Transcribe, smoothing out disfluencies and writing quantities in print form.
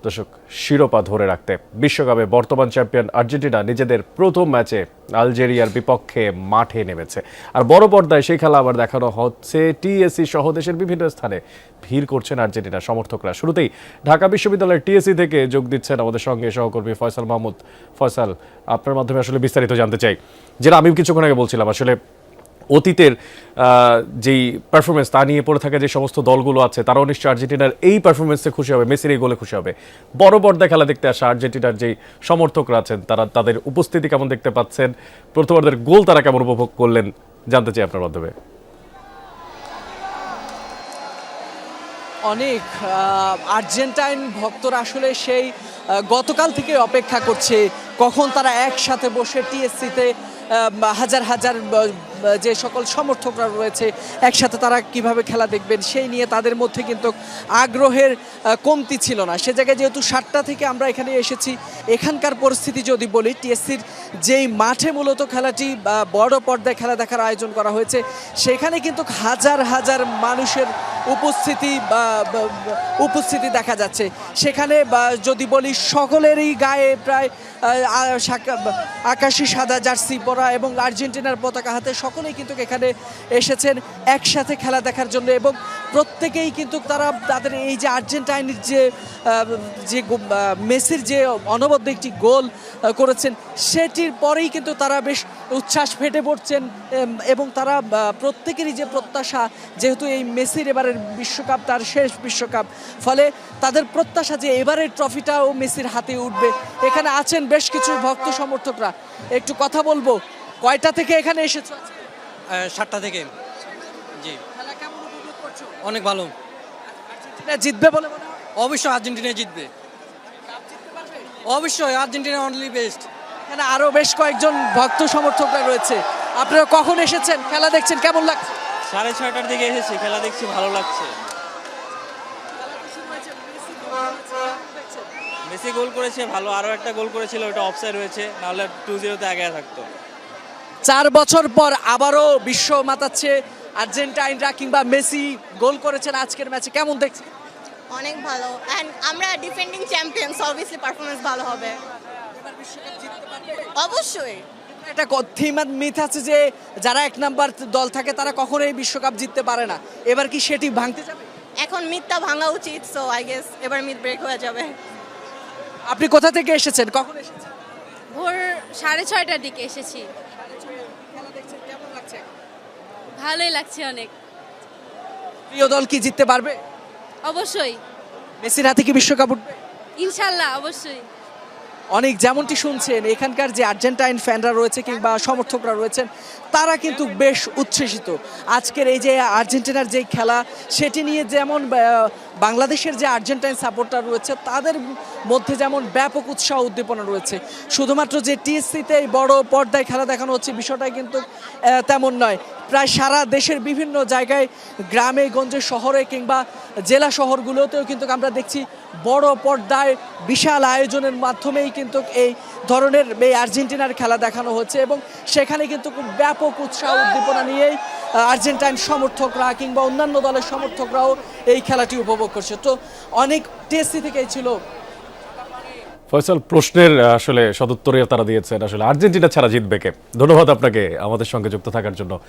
দর্শক, শিরোপা ধরে রাখতে বিশ্বকাপে বর্তমান চ্যাম্পিয়ন আর্জেন্টিনা নিজেদের প্রথম ম্যাচে আলজেরিয়ার বিপক্ষে মাঠে নেমেছে। আর বড় পর্দায় সেই খেলা আবার দেখানো হচ্ছে টিএসসি সহ দেশের বিভিন্ন স্থানে ভিড় করছেন আর্জেন্টিনা সমর্থকরা। শুরুতেই ঢাকা বিশ্ববিদ্যালয়ের টিএসসি থেকে যোগ দিচ্ছেন আমাদের সঙ্গে সহকর্মী ফয়সাল মাহমুদ। ফয়সাল, আপনার মাধ্যমে আসলে বিস্তারিত জানতে চাই, যেটা আমি কিছুক্ষণ আগে বলছিলাম, আসলে অতীতের যেই পারফরমেন্স তা নিয়ে পড়ে থাকা যে সমস্ত দলগুলো আছে তারাও নিশ্চয়ই আর্জেন্টিনার এই পারফরমেন্সে খুশি হবে, মেসির এই গোলে খুশি হবে। বড় পর্দায় খেলা দেখতে আসা আর্জেন্টিনার যেই সমর্থকরা আছেন তারা তাদের উপস্থিতি কেমন দেখতে পাচ্ছেন, প্রথমার্ধের গোল তারা কেমন উপভোগ করলেন, জানতে চাই আপনার মাধ্যমে। অনেক আর্জেন্টাইন ভক্তরা আসলে সেই গতকাল থেকে অপেক্ষা করছে কখন তারা একসাথে বসে টিএসসিতে হাজার হাজার যে সকল সমর্থকরা রয়েছে একসাথে তারা কিভাবে খেলা দেখবেন সেই নিয়ে তাদের মধ্যে কিন্তু আগ্রহের কমতি ছিল না। সে জায়গায় যেহেতু 7টা থেকে আমরা এখানে এসেছি, এখানকার পরিস্থিতি যদি বলি, টিএসসির যেই মাঠে মূলত খেলাটি বড় পর্দায় খেলা দেখার আয়োজন করা হয়েছে সেখানে কিন্তু হাজার হাজার মানুষের উপস্থিতি দেখা যাচ্ছে। সেখানে যদি বলি সকলেরই গায়ে প্রায় আকাশি সাদা জার্সি পরা এবং আর্জেন্টিনার পতাকা হাতে সকলেই কিন্তু এখানে এসেছেন একসাথে খেলা দেখার জন্য। এবং প্রত্যেকেই কিন্তু তারা তাদের এই যে আর্জেন্টাইনের যে মেসির যে অনবদ্য একটি গোল করেছেন সেটির পরেই কিন্তু তারা বেশ উচ্ছ্বাস ফেটে পড়ছেন এবং তারা প্রত্যেকেরই যে প্রত্যাশা, যেহেতু এই মেসির এবারের বিশ্বকাপ তার শেষ বিশ্বকাপ, ফলে তাদের প্রত্যাশা যে এবারের ট্রফিটাও মেসির হাতে উঠবে। এখানে আছেন বেশ কিছু ভক্ত সমর্থকরা, একটু কথা বলবো। কয়টা থেকে এখানে এসেছো? 7টা থেকে। জি, খেলা কেমন উপভোগ করছো? অনেক ভালো। আর্জেন্টিনা জিতবে বলে মনে হয়? অবশ্যই আর্জেন্টিনা জিতবে, কাপ জিততে পারবে? অবশ্যই আর্জেন্টিনা অনলি বেস্ট। এখানে আরো বেশ কয়েকজন ভক্ত সমর্থকরা রয়েছে। আপনারা কখন এসেছেন, খেলা দেখছেন, কেমন লাগছে? 6:30টার দিকে এসেছি, খেলা দেখছি, ভালো লাগছে। মেসি গোল করেছে ভালো, আরও একটা গোল করেছিল, ওটা অফসাইড হয়েছে, নাহলে 2-0-তে আগে থাকতো। 4 বছর পর আবারও বিশ্ব মাতাচ্ছে আর্জেন্টাইনরা, কিংবা মেসি গোল করেছেন আজকের ম্যাচে, কেমন দেখছেন? অনেক ভালো। অ্যান্ড আমরা ডিফেন্ডিং চ্যাম্পিয়ন্স, অবভিয়াসলি পারফরমেন্স ভালো হবে। অবশ্যই। একটা মিথ আছে যে যারা 1 নাম্বার দল থাকে তারা কখনোই বিশ্বকাপ জিততে পারে না, এবার কি সেটি ভাঙতে যাবে? এখন মিথটা ভাঙা উচিত, সো আই গেস এবার মিথ ব্রেক হয়ে যাবে। আপনি কোথা থেকে এসেছেন, কখন এসেছেন? ভোর 6:30টার দিকে এসেছি। কেমন লাগছে? ভালোই লাগছে অনেক। প্রিয় দল কি জিততে পারবে? অবশ্যই, মেসির হাতে কি বিশ্বকাপ উঠবে? ইনশাল্লাহ, অবশ্যই। অনেক যেমনটি শুনছেন, এখানকার যে আর্জেন্টাইন ফ্যানরা রয়েছে কিংবা সমর্থকরা রয়েছেন তারা কিন্তু বেশ উচ্ছ্বসিত। আজকের এই যে আর্জেন্টিনার যে খেলা সেটি নিয়ে, যেমন বাংলাদেশের যে আর্জেন্টাইন সাপোর্টার রয়েছে তাদের মধ্যে যেমন ব্যাপক উৎসাহ উদ্দীপনা রয়েছে। শুধুমাত্র যে টিএসসিতে এই বড় পর্দায় খেলা দেখানো হচ্ছে বিষয়টা কিন্তু তেমন নয়। প্রায় সারা দেশের বিভিন্ন জায়গায়, গ্রামে গঞ্জে শহরে কিংবা জেলা শহরগুলোতেও কিন্তু আমরা দেখছি বড় পর্দায় বিশাল আয়োজনের মাধ্যমেই কিন্তু এই ধরনের এই আর্জেন্টিনার খেলা দেখানো হচ্ছে। এবং সেখানে কিন্তু খুব ব্যাপক উৎসাহ উদ্দীপনা নিয়েই আর্জেন্টাইন সমর্থকরা কিংবা অন্যান্য দলের সমর্থকরাও এই খেলাটি উপভোগ করছে। তো অনেক টেস্টি থেকেই ছিল। ফয়সাল, প্রশ্নের আসলে সদুত্তরে তারা দিয়েছেন, আসলে আর্জেন্টিনা ছাড়া জিতবে কে। ধন্যবাদ আপনাকে আমাদের সঙ্গে যুক্ত থাকার জন্য।